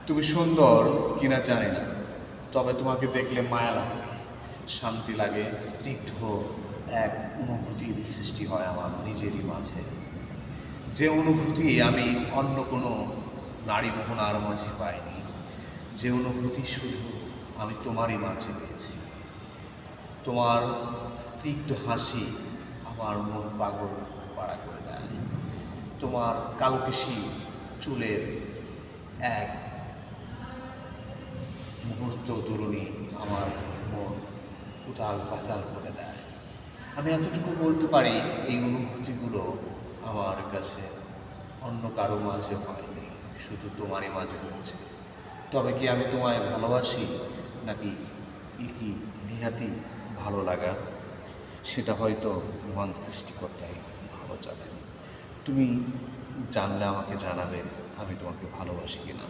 তুমি সুন্দর কিনা জানি না, তবে তোমাকে দেখলে মায়া লাগে, শান্তি লাগে, স্নিগ্ধ এক অনুভূতির সৃষ্টি হয় আমার নিজেরই মাঝে। যে অনুভূতি আমি অন্য কোনো নারী মোহনার মাঝে পাইনি, যে অনুভূতি শুধু আমি তোমারই মাঝে পেয়েছি। তোমার স্নিগ্ধ হাসি আমার মন পাগল পাড়া করে দেয়। তোমার কালোকেশি চুলের এক মুহূর্ত তরুণী আমার মন উতাল পাতাল করে দেয়। আমি এতটুকু বলতে পারি, এই অনুভূতিগুলো আমার কাছে অন্য কারো মাঝে হয়নি, শুধু তোমারই মাঝে হয়েছে। তবে কি আমি তোমায় ভালোবাসি, নাকি কি নিহাতি ভালো লাগা, সেটা হয়তো মহান সৃষ্টিকর্তাই ভালো জানেন। তুমি জানলে আমাকে জানাবে আমি তোমাকে ভালোবাসি কিনা।